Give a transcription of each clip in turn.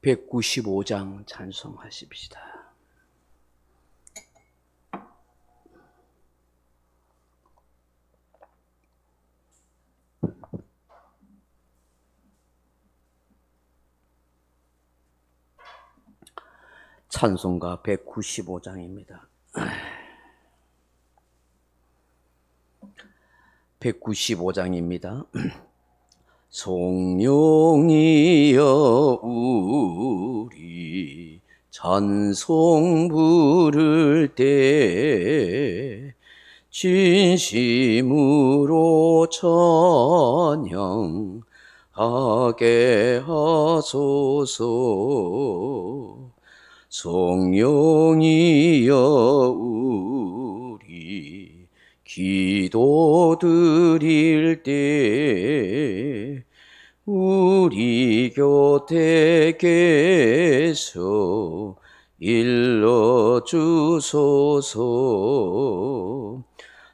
195장 찬송하십시다. 찬송가 195장입니다. 195장입니다. 성령이여 우리 찬송 부를 때 진심으로 찬양하게 하소서. 성령이여 우리 기도 드릴 때 우리 곁에 계셔 일러주소서.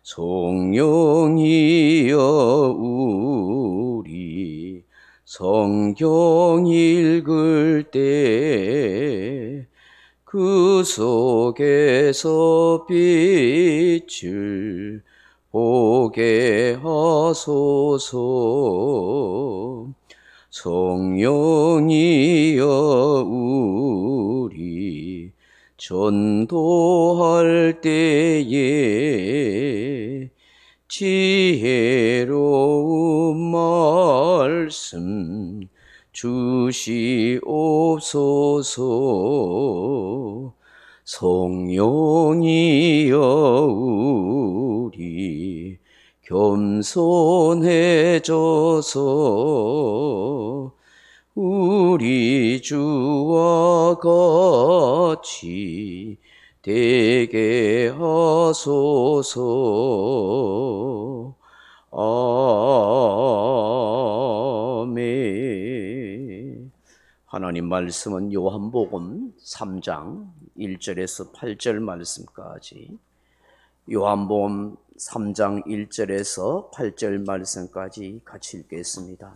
성령이여 우리 성경 읽을 때 그 속에서 빛을 보게 하소서. 성령이여 우리 전도할 때에 지혜로운 말씀 주시옵소서. 성령이여 우리 겸손해져서 우리 주와 같이 되게 하소서. 아멘. 하나님 말씀은 요한복음 3장 1절에서 8절 말씀까지, 요한복음 3장 1절에서 8절 말씀까지 같이 읽겠습니다.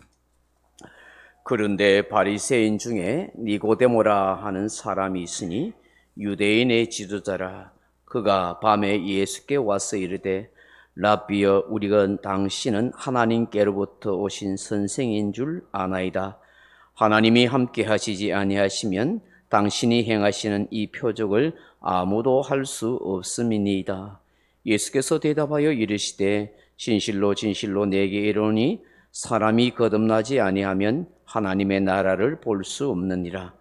그런데 바리새인 중에 니고데모라 하는 사람이 있으니 유대인의 지도자라. 그가 밤에 예수께 와서 이르되 라비여, 우리가 당신은 하나님께로부터 오신 선생인 줄 아나이다. 하나님이 함께 하시지 아니하시면 당신이 행하시는 이 표적을 아무도 할 수 없음이니이다. 예수께서 대답하여 이르시되 진실로 진실로 내게 이르노니 사람이 거듭나지 아니하면 하나님의 나라를 볼 수 없느니라.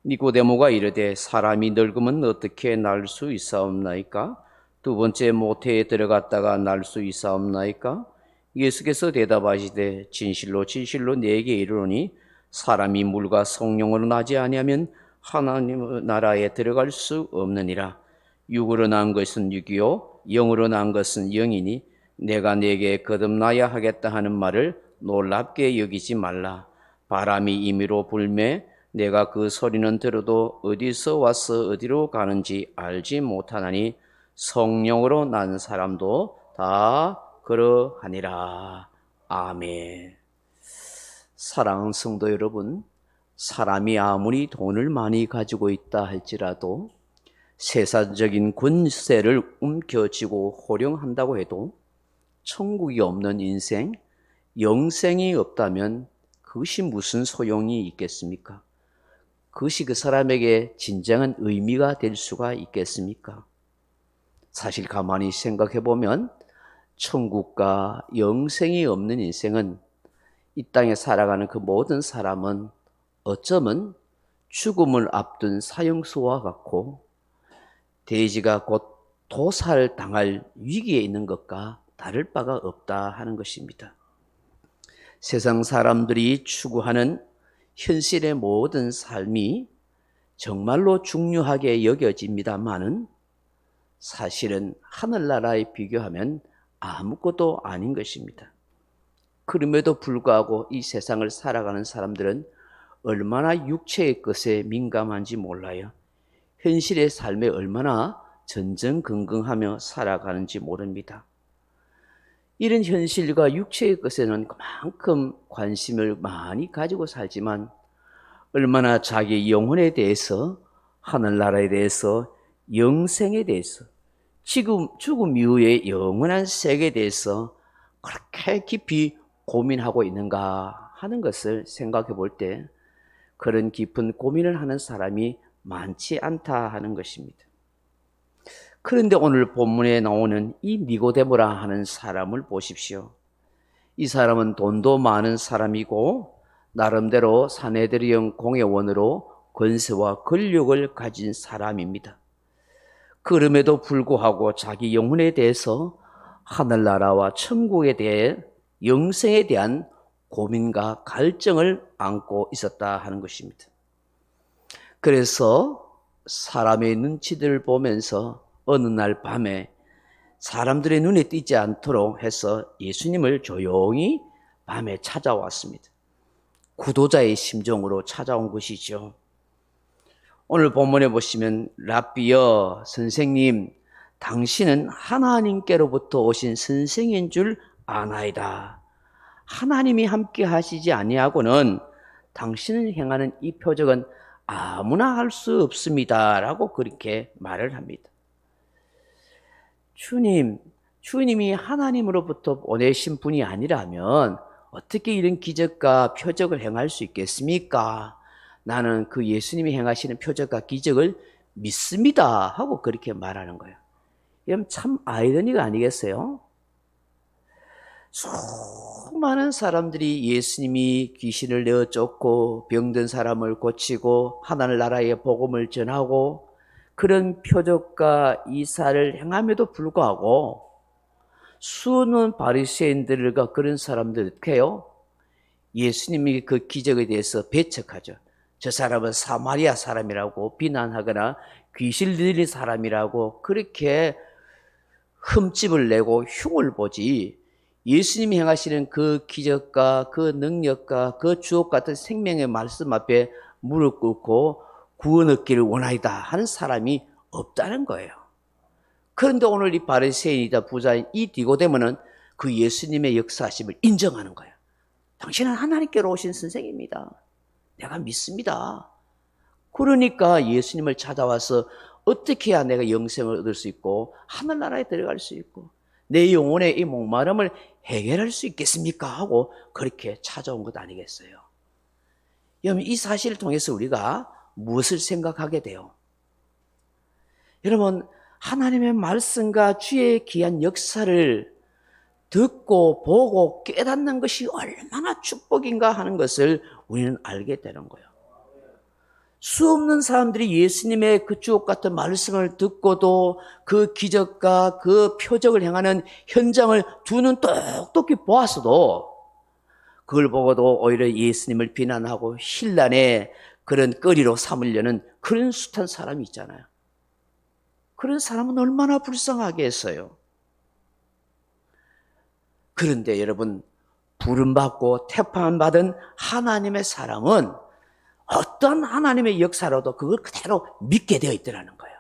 니고데모가 이르되 사람이 늙으면 어떻게 날 수 있사옵나이까? 두 번째 모태에 들어갔다가 날 수 있사옵나이까? 예수께서 대답하시되 진실로 진실로 내게 이르노니 사람이 물과 성령으로 나지 아니하면 하나님의 나라에 들어갈 수 없느니라. 육으로 난 것은 육이요 영으로 난 것은 영이니 내가 네게 거듭나야 하겠다 하는 말을 놀랍게 여기지 말라. 바람이 임의로 불매 내가 그 소리는 들어도 어디서 와서 어디로 가는지 알지 못하나니 성령으로 난 사람도 다 그러하니라. 아멘. 사랑하는 성도 여러분, 사람이 아무리 돈을 많이 가지고 있다 할지라도 세상적인 권세를 움켜쥐고 호령한다고 해도 천국이 없는 인생, 영생이 없다면 그것이 무슨 소용이 있겠습니까? 그것이 그 사람에게 진정한 의미가 될 수가 있겠습니까? 사실 가만히 생각해 보면 천국과 영생이 없는 인생은 이 땅에 살아가는 그 모든 사람은 어쩌면 죽음을 앞둔 사형수와 같고 돼지가 곧 도살당할 위기에 있는 것과 다를 바가 없다 하는 것입니다. 세상 사람들이 추구하는 현실의 모든 삶이 정말로 중요하게 여겨집니다마는 사실은 하늘나라에 비교하면 아무것도 아닌 것입니다. 그럼에도 불구하고 이 세상을 살아가는 사람들은 얼마나 육체의 것에 민감한지 몰라요. 현실의 삶에 얼마나 전전긍긍하며 살아가는지 모릅니다. 이런 현실과 육체의 것에는 그만큼 관심을 많이 가지고 살지만 얼마나 자기 영혼에 대해서, 하늘나라에 대해서, 영생에 대해서, 죽음 이후의 영원한 세계에 대해서 그렇게 깊이 고민하고 있는가 하는 것을 생각해 볼 때 그런 깊은 고민을 하는 사람이 많지 않다 하는 것입니다. 그런데 오늘 본문에 나오는 이 니고데모라 하는 사람을 보십시오. 이 사람은 돈도 많은 사람이고 나름대로 사내들이형 공회원으로 권세와 권력을 가진 사람입니다. 그럼에도 불구하고 자기 영혼에 대해서 하늘나라와 천국에 대해 영생에 대한 고민과 갈증을 안고 있었다 하는 것입니다. 그래서 사람의 눈치들을 보면서 어느 날 밤에 사람들의 눈에 띄지 않도록 해서 예수님을 조용히 밤에 찾아왔습니다. 구도자의 심정으로 찾아온 것이죠. 오늘 본문에 보시면 라비어 선생님, 당신은 하나님께로부터 오신 선생인 줄 아나이다. 하나님이 함께 하시지 아니하고는 당신을 행하는 이 표적은 아무나 할 수 없습니다. 라고 그렇게 말을 합니다. 주님이 하나님으로부터 보내신 분이 아니라면 어떻게 이런 기적과 표적을 행할 수 있겠습니까? 나는 그 예수님이 행하시는 표적과 기적을 믿습니다. 하고 그렇게 말하는 거예요. 이건 참 아이러니가 아니겠어요? 수많은 사람들이 예수님이 귀신을 내어 쫓고 병든 사람을 고치고 하늘나라의 복음을 전하고 그런 표적과 이사를 행함에도 불구하고 수많은 바리새인들과 그런 사람들 어떻게 해요? 예수님이 그 기적에 대해서 배척하죠. 저 사람은 사마리아 사람이라고 비난하거나 귀신 들린 사람이라고 그렇게 흠집을 내고 흉을 보지, 예수님이 행하시는 그 기적과 그 능력과 그 주옥 같은 생명의 말씀 앞에 무릎 꿇고 구원 얻기를 원하이다 하는 사람이 없다는 거예요. 그런데 오늘 이 바리새인이다 부자인 이 니고데모는 그 예수님의 역사하심을 인정하는 거예요. 당신은 하나님께로 오신 선생입니다. 내가 믿습니다. 그러니까 예수님을 찾아와서 어떻게 해야 내가 영생을 얻을 수 있고 하늘나라에 들어갈 수 있고 내 영혼의 이 목마름을 해결할 수 있겠습니까? 하고 그렇게 찾아온 것 아니겠어요? 여러분, 이 사실을 통해서 우리가 무엇을 생각하게 돼요? 여러분, 하나님의 말씀과 주의 귀한 역사를 듣고 보고 깨닫는 것이 얼마나 축복인가 하는 것을 우리는 알게 되는 거예요. 수없는 사람들이 예수님의 그 주옥 같은 말씀을 듣고도 그 기적과 그 표적을 행하는 현장을 두 눈 똑똑히 보았어도 그걸 보고도 오히려 예수님을 비난하고 신란의 그런 거리로 삼으려는 그런 숱한 사람이 있잖아요. 그런 사람은 얼마나 불쌍하게 했어요. 그런데 여러분, 부름받고 태판받은 하나님의 사람은 어떤 하나님의 역사로도 그걸 그대로 믿게 되어 있더라는 거예요.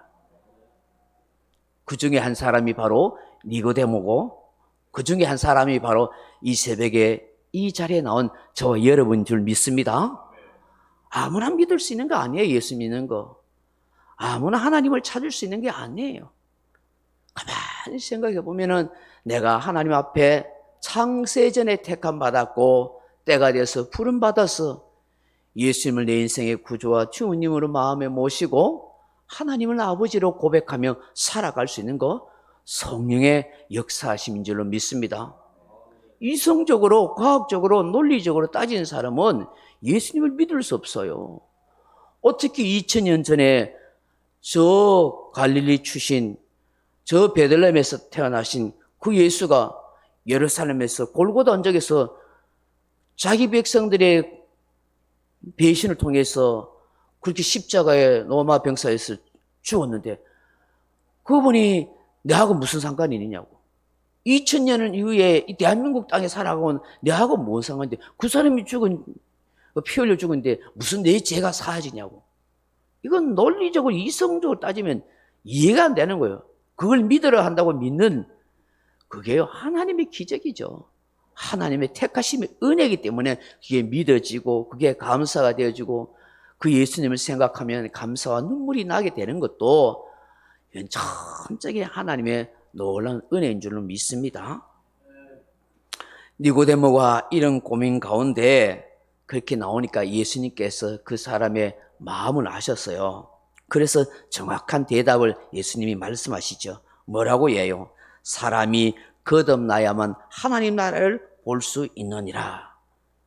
그 중에 한 사람이 바로 니고데모고 그 중에 한 사람이 바로 이 새벽에 이 자리에 나온 저와 여러분인 줄 믿습니다. 아무나 믿을 수 있는 거 아니에요. 예수 믿는 거. 아무나 하나님을 찾을 수 있는 게 아니에요. 가만히 생각해 보면은 내가 하나님 앞에 창세전에 택함 받았고 때가 돼서 부름 받아서 예수님을 내 인생의 구주와 주님으로 마음에 모시고 하나님을 아버지로 고백하며 살아갈 수 있는 거 성령의 역사하심인 줄로 믿습니다. 이성적으로, 과학적으로, 논리적으로 따지는 사람은 예수님을 믿을 수 없어요. 어떻게 2000년 전에 저 갈릴리 출신, 저 베들레헴에서 태어나신 그 예수가 예루살렘에서 골고다 언덕에서 자기 백성들의 배신을 통해서 그렇게 십자가에 로마 병사에서 죽었는데 그분이 내하고 무슨 상관이 있느냐고. 2000년 이후에 이 대한민국 땅에 살아온 내하고 뭔 상관인데 그 사람이 피 흘려 죽은데 무슨 내 죄가 사하지냐고. 이건 논리적으로 이성적으로 따지면 이해가 안 되는 거예요. 그걸 믿으려 한다고 믿는 그게 하나님의 기적이죠. 하나님의 택하심의 은혜이기 때문에 그게 믿어지고 그게 감사가 되어지고 그 예수님을 생각하면 감사와 눈물이 나게 되는 것도 이건 천적인 하나님의 놀라운 은혜인 줄로 믿습니다. 니고데모가 이런 고민 가운데 그렇게 나오니까 예수님께서 그 사람의 마음을 아셨어요. 그래서 정확한 대답을 예수님이 말씀하시죠. 뭐라고 해요? 사람이 거듭나야만 하나님 나라를 볼 수 있느니라.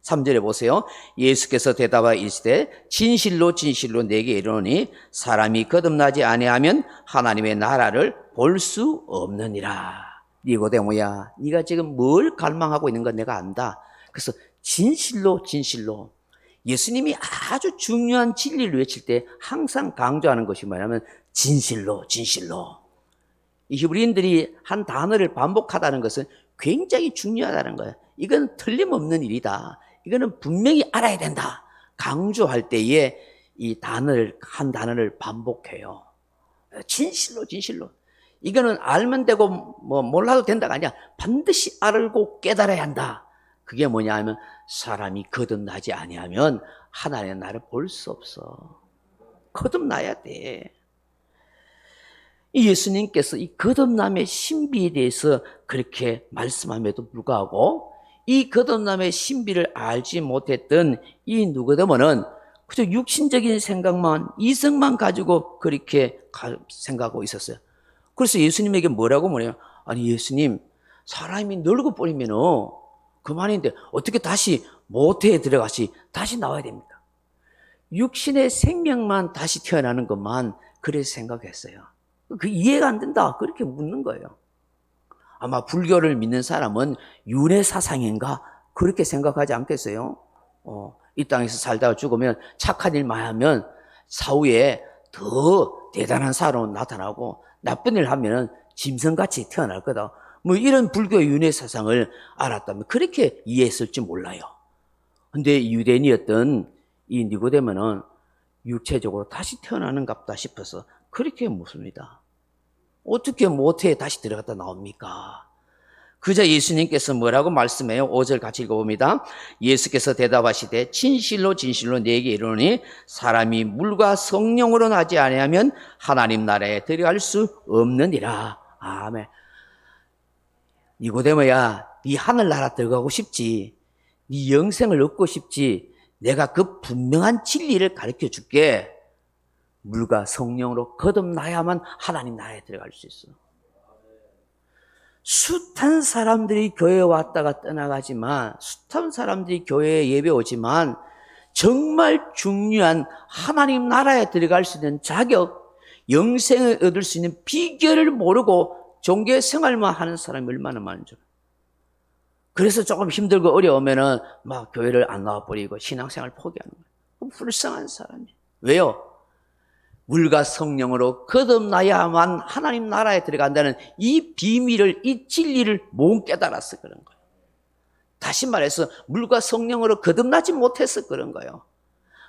3절에 보세요. 예수께서 대답하여 이르시되 진실로 진실로 내게 이르노니 사람이 거듭나지 아니하면 하나님의 나라를 볼 수 없느니라. 니고데모야, 네가 지금 뭘 갈망하고 있는 건 내가 안다. 그래서 진실로 진실로, 예수님이 아주 중요한 진리를 외칠 때 항상 강조하는 것이 뭐냐면 진실로 진실로. 이 히브리인들이 한 단어를 반복하다는 것은 굉장히 중요하다는 거예요. 이건 틀림없는 일이다. 이거는 분명히 알아야 된다. 강조할 때에 이 단어를, 한 단어를 반복해요. 진실로 진실로. 이거는 알면 되고 뭐 몰라도 된다가 아니야. 반드시 알고 깨달아야 한다. 그게 뭐냐 하면 사람이 거듭나지 아니하면 하나님의 나라를 볼 수 없어. 거듭나야 돼. 이 예수님께서 이 거듭남의 신비에 대해서 그렇게 말씀함에도 불구하고 이 거듭남의 신비를 알지 못했던 이 니고데모는 그저 육신적인 생각만, 이성만 가지고 그렇게 생각하고 있었어요. 그래서 예수님에게 뭐라고 뭐래요? 아니 예수님, 사람이 늙어 버리면 그만인데 어떻게 다시 모태에 들어가시 다시 나와야 됩니까? 육신의 생명만 다시 태어나는 것만 그래서 생각했어요. 그 이해가 안 된다 그렇게 묻는 거예요. 아마 불교를 믿는 사람은 윤회 사상인가 그렇게 생각하지 않겠어요? 이 땅에서 살다가 죽으면 착한 일만 하면 사후에 더 대단한 사람으로 나타나고 나쁜 일 하면 짐승같이 태어날 거다. 뭐 이런 불교 윤회 사상을 알았다면 그렇게 이해했을지 몰라요. 근데 유대인이었던 이 니고데모는 육체적으로 다시 태어나는갑다 싶어서 그렇게 묻습니다. 어떻게 모태에 다시 들어갔다 나옵니까? 그저 예수님께서 뭐라고 말씀해요? 5절 같이 읽어봅니다. 예수께서 대답하시되 진실로 진실로 내게 이르노니 사람이 물과 성령으로 나지 아니하면 하나님 나라에 들어갈 수 없느니라. 아멘. 니고데모야, 네 하늘나라 들어가고 싶지? 네 영생을 얻고 싶지? 내가 그 분명한 진리를 가르쳐 줄게. 물과 성령으로 거듭나야만 하나님 나라에 들어갈 수 있어. 숱한 사람들이 교회에 왔다가 떠나가지만, 숱한 사람들이 교회에 예배 오지만 정말 중요한 하나님 나라에 들어갈 수 있는 자격, 영생을 얻을 수 있는 비결을 모르고 종교 생활만 하는 사람이 얼마나 많은 줄. 그래서 조금 힘들고 어려우면은 막 교회를 안 나와버리고 신앙생활 포기하는 거예요. 불쌍한 사람이에요. 왜요? 물과 성령으로 거듭나야만 하나님 나라에 들어간다는 이 비밀을, 이 진리를 못 깨달아서 그런 거예요. 다시 말해서 물과 성령으로 거듭나지 못해서 그런 거예요.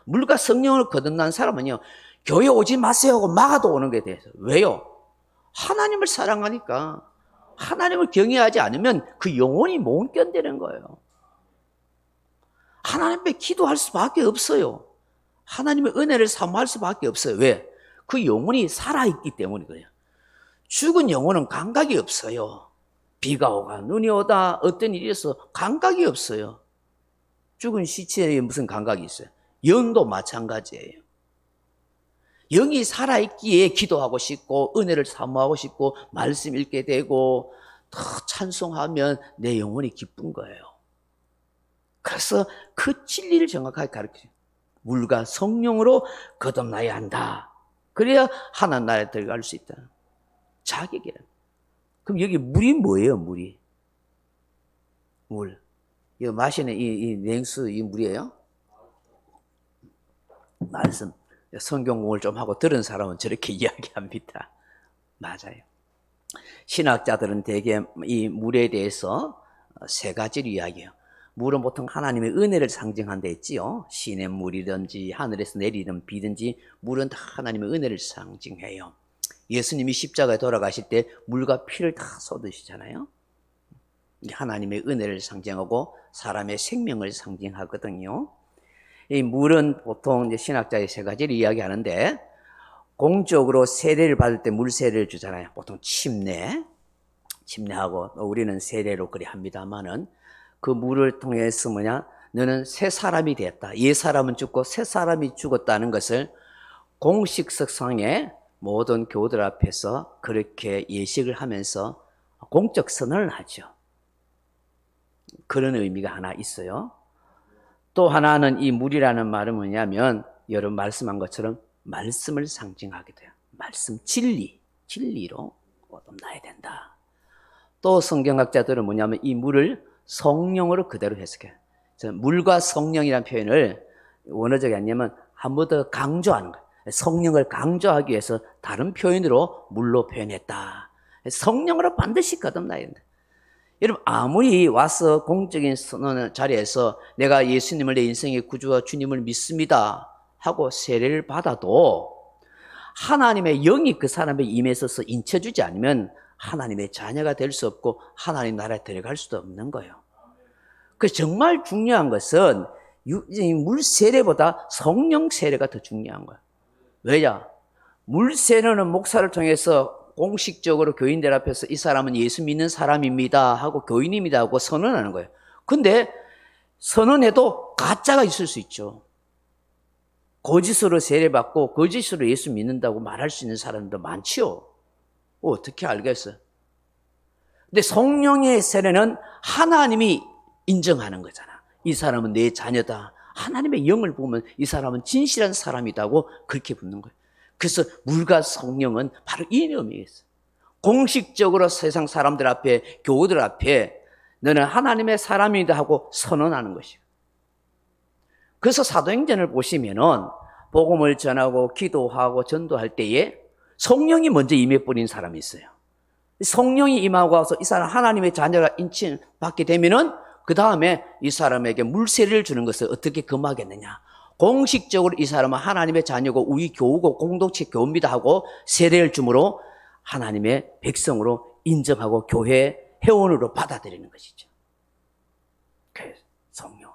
물과 성령으로 거듭난 사람은요, 교회 오지 마세요 하고 막아도 오는 게 돼서. 왜요? 하나님을 사랑하니까. 하나님을 경외하지 않으면 그 영혼이 못 견디는 거예요. 하나님 앞에 기도할 수밖에 없어요. 하나님의 은혜를 사모할 수밖에 없어요. 왜? 그 영혼이 살아있기 때문에 그래요. 죽은 영혼은 감각이 없어요. 비가 오가 눈이 오다 어떤 일이 있어 감각이 없어요. 죽은 시체에 무슨 감각이 있어요? 영도 마찬가지예요. 영이 살아있기에 기도하고 싶고 은혜를 사모하고 싶고 말씀 읽게 되고 더 찬송하면 내 영혼이 기쁜 거예요. 그래서 그 진리를 정확하게 가르쳐요. 물과 성령으로 거듭나야 한다. 그래야 하나님 나라에 들어갈 수 있다. 자격이라. 그럼 여기 물이 뭐예요? 물이. 물. 이 마시는 이 냉수 이 물이에요? 말씀. 성경 공부를 좀 하고 들은 사람은 저렇게 이야기합니다. 맞아요. 신학자들은 대개 이 물에 대해서 세 가지를 이야기해요. 물은 보통 하나님의 은혜를 상징한다 했지요. 신의 물이든지 하늘에서 내리는 비든지 물은 다 하나님의 은혜를 상징해요. 예수님이 십자가에 돌아가실 때 물과 피를 다 쏟으시잖아요. 하나님의 은혜를 상징하고 사람의 생명을 상징하거든요. 이 물은 보통 이제 신학자의 세 가지를 이야기하는데, 공적으로 세례를 받을 때 물 세례를 주잖아요. 보통 침례하고 우리는 세례로 그리 합니다만은, 그 물을 통해서 너는 새 사람이 되었다. 옛 사람은 죽고 새 사람이 죽었다는 것을 공식석상에 모든 교우들 앞에서 그렇게 예식을 하면서 공적 선언을 하죠. 그런 의미가 하나 있어요. 또 하나는 이 물이라는 말은 뭐냐면, 여러분 말씀한 것처럼 말씀을 상징하게 돼요. 말씀, 진리로 거듭나야 된다. 또 성경학자들은 뭐냐면 이 물을 성령으로 그대로 해석해요. 물과 성령이라는 표현을 원어적이 아니냐면 한 번 더 강조하는 거예요. 성령을 강조하기 위해서 다른 표현으로 물로 표현했다. 성령으로 반드시 거듭나야 된다. 여러분, 아무리 와서 공적인 선언 자리에서 내가 예수님을 내 인생의 구주와 주님을 믿습니다 하고 세례를 받아도 하나님의 영이 그 사람에 임해서 인쳐주지 않으면 하나님의 자녀가 될 수 없고 하나님 나라에 들어갈 수도 없는 거예요. 그래서 정말 중요한 것은 물 세례보다 성령 세례가 더 중요한 거예요. 왜냐? 물 세례는 목사를 통해서 공식적으로 교인들 앞에서 이 사람은 예수 믿는 사람입니다 하고 교인입니다 하고 선언하는 거예요. 근데 선언해도 가짜가 있을 수 있죠. 거짓으로 세례받고 거짓으로 예수 믿는다고 말할 수 있는 사람도 많지요. 어떻게 알겠어요? 근데 성령의 세례는 하나님이 인정하는 거잖아. 이 사람은 내 자녀다. 하나님의 영을 보면 이 사람은 진실한 사람이다고 그렇게 붙는 거예요. 그래서 물과 성령은 바로 이 의미가 있어요. 공식적으로 세상 사람들 앞에, 교우들 앞에 너는 하나님의 사람이다 하고 선언하는 것이에요. 그래서 사도행전을 보시면은 복음을 전하고 기도하고 전도할 때에 성령이 먼저 임해버린 사람이 있어요. 성령이 임하고 와서 이 사람 하나님의 자녀가 인칭받게 되면은 그 다음에 이 사람에게 물세례를 주는 것을 어떻게 금하겠느냐. 공식적으로 이 사람은 하나님의 자녀고 우리 교우고 공동체 교우입니다 하고 세례를 주므로 하나님의 백성으로 인정하고 교회 회원으로 받아들이는 것이죠. 그래서 성령.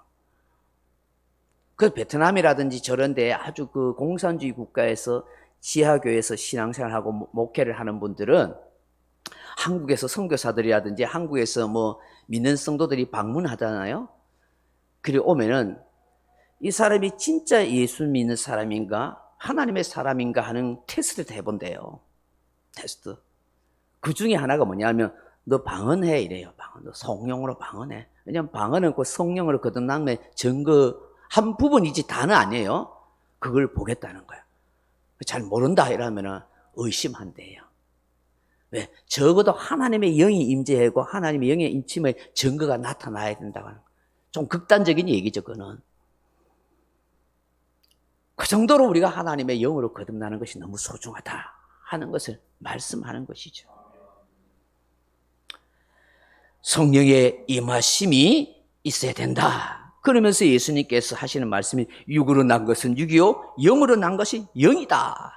그 베트남이라든지 저런 데 아주 그 공산주의 국가에서 지하교회에서 신앙생활하고 목회를 하는 분들은 한국에서 선교사들이라든지 한국에서 뭐 믿는 성도들이 방문하잖아요. 그리고 오면은 이 사람이 진짜 예수 믿는 사람인가 하나님의 사람인가 하는 테스트를 해본대요. 테스트. 그 중에 하나가 뭐냐면 너 방언해 이래요. 방언. 너 성령으로 방언해. 왜냐하면 방언은 그 성령으로 거듭남의 증거 한 부분이지 다는 아니에요. 그걸 보겠다는 거예요. 잘 모른다 이러면은 의심한대요. 왜? 적어도 하나님의 영이 임재하고 하나님의 영의 인침의 증거가 나타나야 된다고 하는 거예요. 좀 극단적인 얘기죠, 그거는. 그 정도로 우리가 하나님의 영으로 거듭나는 것이 너무 소중하다 하는 것을 말씀하는 것이죠. 성령의 임하심이 있어야 된다. 그러면서 예수님께서 하시는 말씀이 육으로 난 것은 육이요 영으로 난 것이 영이다.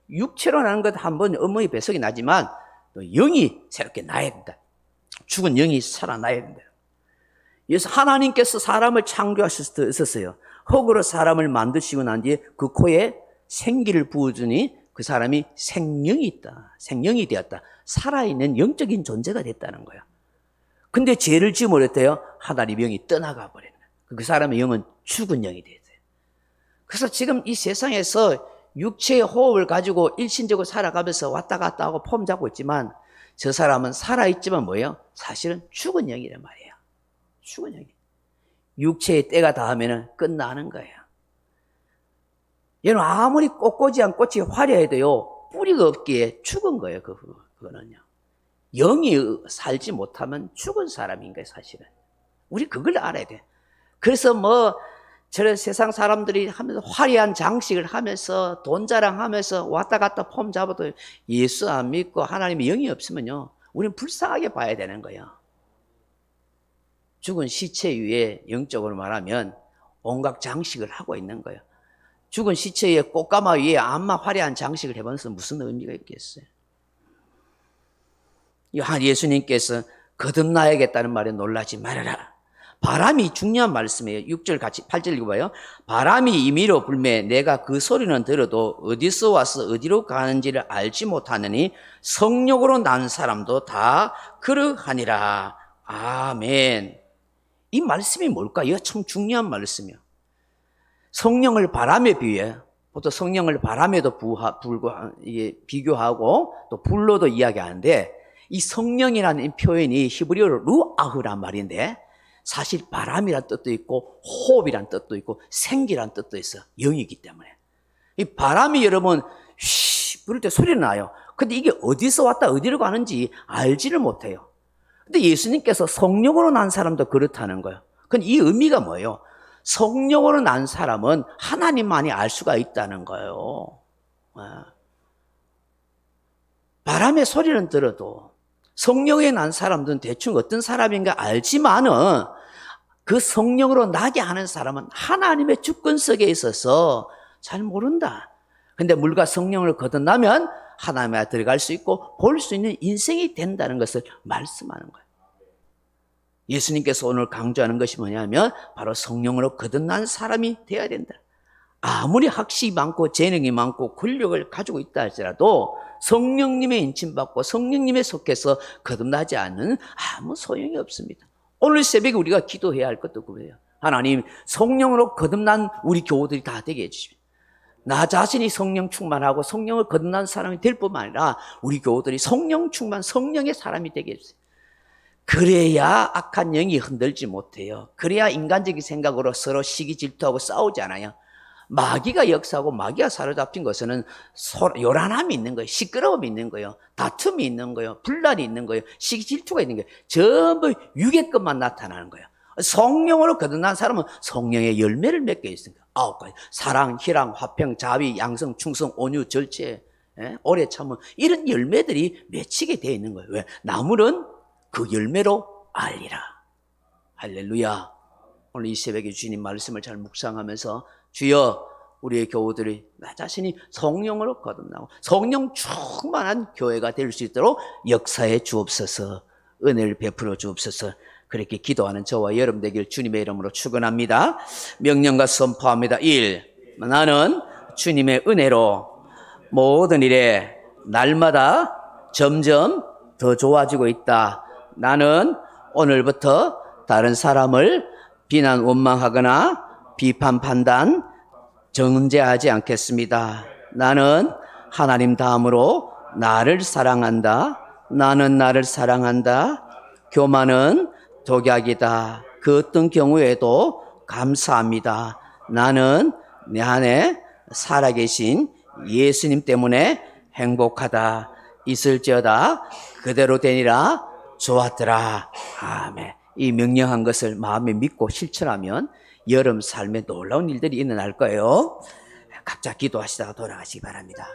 육체로 나는 것 한 번 어머니 뱃속에 나지만 또 영이 새롭게 나야 된다. 죽은 영이 살아나야 된다. 그래서 하나님께서 사람을 창조하실 수도 있었어요. 흙으로 사람을 만드시고 난 뒤에 그 코에 생기를 부어주니 그 사람이 생명이 있다. 생명이 되었다. 살아있는 영적인 존재가 됐다는 거야. 근데 죄를 지으면 어때요? 하나님의 영이 떠나가 버리는 거야. 그 사람의 영은 죽은 영이 되었어요. 그래서 지금 이 세상에서 육체의 호흡을 가지고 일신적으로 살아가면서 왔다 갔다 하고 폼 잡고 있지만 저 사람은 살아있지만 뭐예요? 사실은 죽은 영이란 말이에요. 죽은 영이. 육체의 때가 닿으면 끝나는 거예요. 얘는 아무리 꽃꽂이한 꽃이 화려해도요, 뿌리가 없기에 죽은 거예요, 그거는요. 영이 살지 못하면 죽은 사람인 거예요, 사실은. 우리 그걸 알아야 돼. 그래서 저런 세상 사람들이 하면서 화려한 장식을 하면서 돈 자랑하면서 왔다 갔다 폼 잡아도 예수 안 믿고 하나님의 영이 없으면요, 우리는 불쌍하게 봐야 되는 거예요. 죽은 시체 위에 영적으로 말하면 온갖 장식을 하고 있는 거예요. 죽은 시체 위에 꽃가마 위에 암마 화려한 장식을 해보면서 무슨 의미가 있겠어요? 예수님께서 거듭나야겠다는 말에 놀라지 말아라. 바람이 중요한 말씀이에요. 6절 같이 8절 읽어봐요. 바람이 임의로 불매 내가 그 소리는 들어도 어디서 와서 어디로 가는지를 알지 못하느니 성령으로 난 사람도 다 그러하니라. 아멘. 이 말씀이 뭘까요? 이거 참 중요한 말씀이에요. 성령을 바람에 비유해. 보통 성령을 바람에도 비교하고 또 불로도 이야기하는데, 이 성령이라는 이 표현이 히브리어로 루아흐란 말인데 사실 바람이란 뜻도 있고 호흡이란 뜻도 있고 생기란 뜻도 있어. 영이기 때문에. 이 바람이 여러분 쉬 부를 때 소리가 나요. 근데 이게 어디서 왔다 어디로 가는지 알지를 못해요. 근데 예수님께서 성령으로 난 사람도 그렇다는 거예요. 근데 이 의미가 뭐예요? 성령으로 난 사람은 하나님만이 알 수가 있다는 거예요. 바람의 소리는 들어도 성령에 난 사람들은 대충 어떤 사람인가 알지만은 그 성령으로 나게 하는 사람은 하나님의 주권 속에 있어서 잘 모른다. 근데 물과 성령을 거듭나면 하나님에 들어갈 수 있고 볼 수 있는 인생이 된다는 것을 말씀하는 거예요. 예수님께서 오늘 강조하는 것이 뭐냐면 바로 성령으로 거듭난 사람이 되어야 된다. 아무리 학식이 많고 재능이 많고 권력을 가지고 있다 할지라도 성령님의 인침받고 성령님에 속해서 거듭나지 않는 아무 소용이 없습니다. 오늘 새벽에 우리가 기도해야 할 것도 그거예요. 하나님, 성령으로 거듭난 우리 교우들이 다 되게 해주십시오. 나 자신이 성령 충만하고 성령을 거듭난 사람이 될 뿐만 아니라 우리 교우들이 성령 충만, 성령의 사람이 되게 해주세요. 그래야 악한 영이 흔들지 못해요. 그래야 인간적인 생각으로 서로 시기 질투하고 싸우지 않아요. 마귀가 역사하고 마귀가 사로잡힌 것은 요란함이 있는 거예요. 시끄러움이 있는 거예요. 다툼이 있는 거예요. 분란이 있는 거예요. 시기 질투가 있는 거예요. 전부 육의 것만 나타나는 거예요. 성령으로 거듭난 사람은 성령의 열매를 맺게 있습니다. 9가지. 사랑, 희랑, 화평, 자비, 양성, 충성, 온유, 절제, 오래 참음, 이런 열매들이 맺히게 되어 있는 거예요. 왜? 나무는 그 열매로 알리라. 할렐루야. 오늘 이 새벽에 주님 말씀을 잘 묵상하면서 주여, 우리의 교우들이 나 자신이 성령으로 거듭나고 성령 충만한 교회가 될 수 있도록 역사해 주옵소서, 은혜를 베풀어 주옵소서. 그렇게 기도하는 저와 여러분 되길 주님의 이름으로 축원합니다. 명령과 선포합니다. 1. 나는 주님의 은혜로 모든 일에 날마다 점점 더 좋아지고 있다. 나는 오늘부터 다른 사람을 비난 원망하거나 비판 판단 정죄하지 않겠습니다. 나는 하나님 다음으로 나를 사랑한다. 나는 나를 사랑한다. 교만은 독약이다. 그 어떤 경우에도 감사합니다. 나는 내 안에 살아계신 예수님 때문에 행복하다. 있을지어다 그대로 되니라. 좋았더라. 아멘. 이 명령한 것을 마음에 믿고 실천하면 여러분 삶에 놀라운 일들이 일어날 거예요. 각자 기도하시다가 돌아가시기 바랍니다.